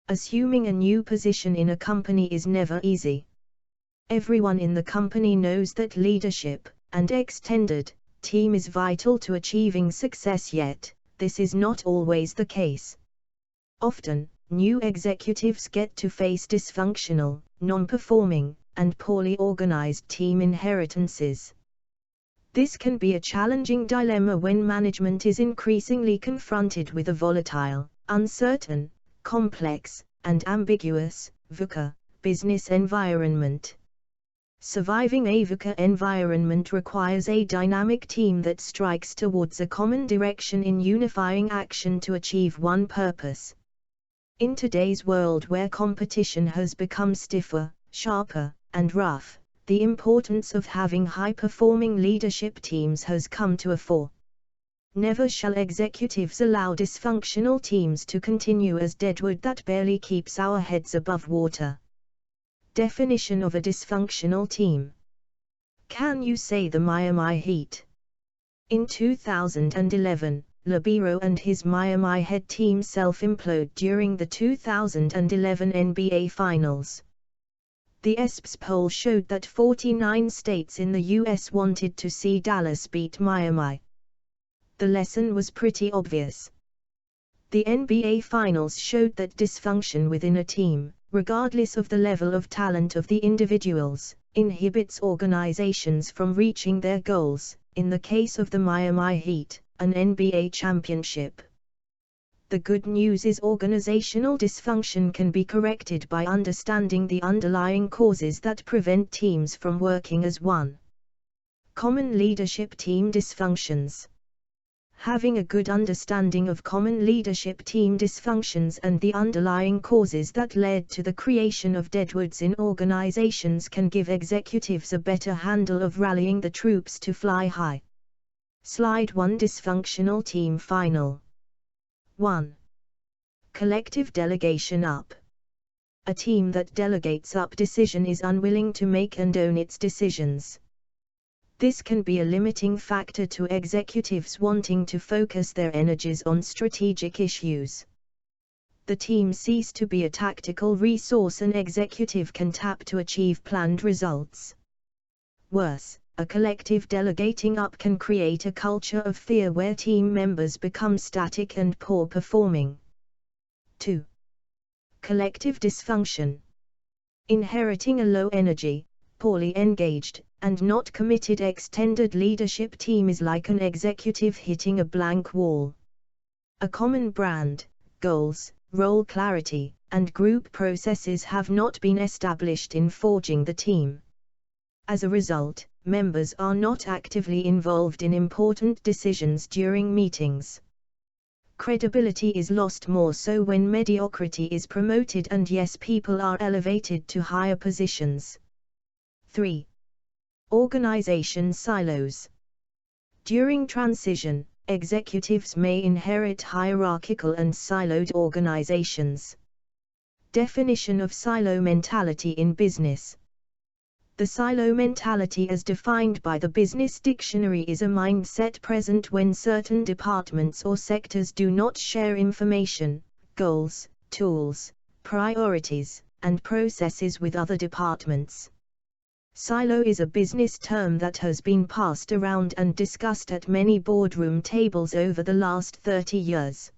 Assuming a new position in a company is never easy. Everyone in the company knows that leadership and extended team is vital to achieving success, yet this is not always the case. Often, new executives get to face dysfunctional, non-performing, and poorly organized team inheritances. This can be a challenging dilemma when management is increasingly confronted with a volatile, uncertain, complex, and ambiguous VUCA business environment. Surviving a VUCA environment requires a dynamic team that strikes towards a common direction in unifying action to achieve one purpose. In today's world where competition has become stiffer, sharper, and rough, the importance of having high-performing leadership teams has come to a fore. Never shall executives allow dysfunctional teams to continue as deadwood that barely keeps our heads above water. Definition of a dysfunctional team. Can you say the Miami Heat? In 2011, Libero and his Miami Heat team self-imploded during the 2011 NBA Finals. The ESPYs poll showed that 49 states in the U.S. wanted to see Dallas beat Miami. The lesson was pretty obvious. The NBA Finals showed that dysfunction within a team, regardless of the level of talent of the individuals, inhibits organizations from reaching their goals, in the case of the Miami Heat, an NBA championship. The good news is organizational dysfunction can be corrected by understanding the underlying causes that prevent teams from working as one. Common Leadership Team Dysfunctions. Having a good understanding of common leadership team dysfunctions and the underlying causes that led to the creation of deadwoods in organizations can give executives a better handle of rallying the troops to fly high. Slide 1. Dysfunctional team final. 1. Collective Delegation Up. A team that delegates up decision is unwilling to make and own its decisions. This can be a limiting factor to executives wanting to focus their energies on strategic issues. The team ceases to be a tactical resource an executive can tap to achieve planned results. Worse, a collective delegating up can create a culture of fear where team members become static and poor performing. 2. Collective Dysfunction. Inheriting a low energy, poorly engaged, and not committed extended leadership team is like an executive hitting a blank wall. A common brand, goals, role clarity, and group processes have not been established in forging the team. As a result, members are not actively involved in important decisions during meetings. Credibility is lost more so when mediocrity is promoted and yes, people are elevated to higher positions. 3. Organization silos. During transition, executives may inherit hierarchical and siloed organizations. Definition of silo mentality in business. The silo mentality as defined by the Business Dictionary is a mindset present when certain departments or sectors do not share information, goals, tools, priorities, and processes with other departments. Silo is a business term that has been passed around and discussed at many boardroom tables over the last 30 years.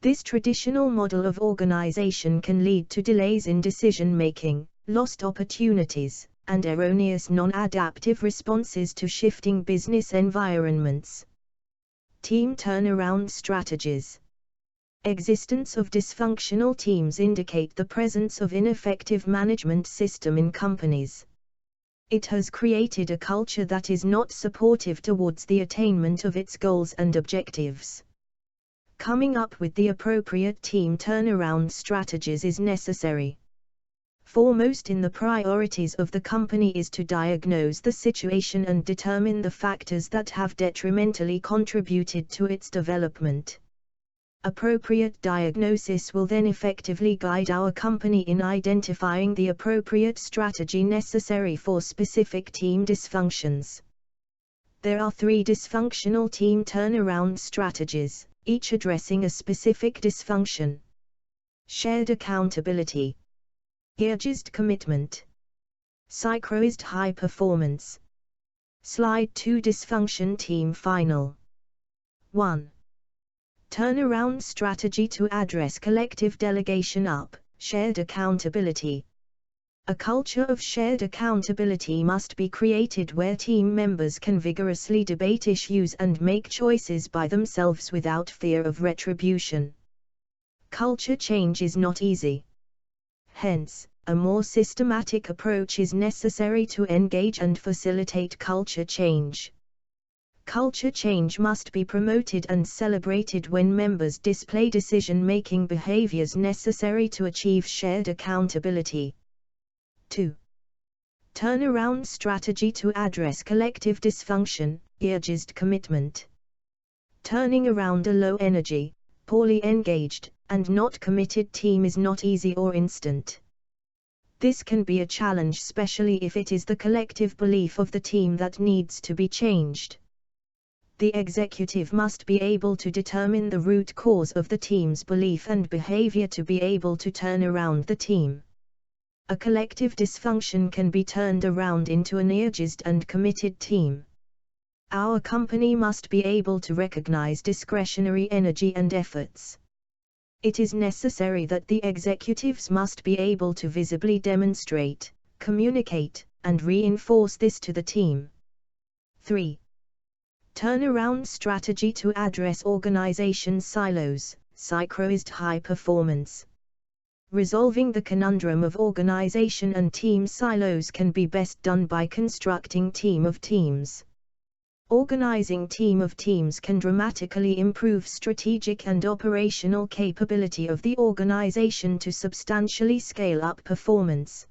This traditional model of organization can lead to delays in decision-making, lost opportunities, and erroneous non-adaptive responses to shifting business environments. Team turnaround strategies. Existence of dysfunctional teams indicate the presence of ineffective management system in companies. It has created a culture that is not supportive towards the attainment of its goals and objectives. Coming up with the appropriate team turnaround strategies is necessary. Foremost in the priorities of the company is to diagnose the situation and determine the factors that have detrimentally contributed to its development. Appropriate diagnosis will then effectively guide our company in identifying the appropriate strategy necessary for specific team dysfunctions. There are 3 dysfunctional team turnaround strategies, each addressing a specific dysfunction. Shared accountability. Energized commitment. Synchronized high performance. Slide 2 Dysfunction Team Final. 1. Turnaround strategy to address collective delegation up, shared accountability. A culture of shared accountability must be created where team members can vigorously debate issues and make choices by themselves without fear of retribution. Culture change is not easy. Hence, a more systematic approach is necessary to engage and facilitate culture change. Culture change must be promoted and celebrated when members display decision-making behaviors necessary to achieve shared accountability. 2. Turnaround strategy to address collective dysfunction, energized commitment. Turning around a low-energy, poorly engaged, and not committed team is not easy or instant. This can be a challenge, especially if it is the collective belief of the team that needs to be changed. The executive must be able to determine the root cause of the team's belief and behavior to be able to turn around the team. A collective dysfunction can be turned around into an energized and committed team. Our company must be able to recognize discretionary energy and efforts. It is necessary that the executives must be able to visibly demonstrate, communicate, and reinforce this to the team. 3. Turnaround strategy to address organization silos, synchronized high performance. Resolving the conundrum of organization and team silos can be best done by constructing team of teams. Organizing team of teams can dramatically improve strategic and operational capability of the organization to substantially scale up performance.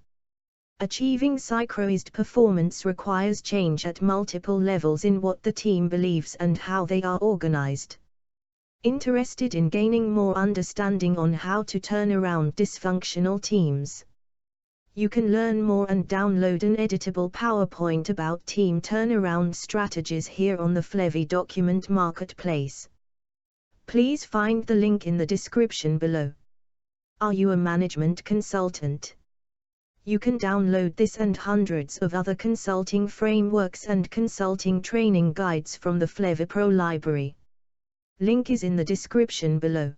Achieving synchronized performance requires change at multiple levels in what the team believes and how they are organized. Interested in gaining more understanding on how to turn around dysfunctional teams? You can learn more and download an editable PowerPoint about team turnaround strategies here on the Flevy document marketplace. Please find the link in the description below. Are you a management consultant? You can download this and hundreds of other consulting frameworks and consulting training guides from the Flevy Pro library. Link is in the description below.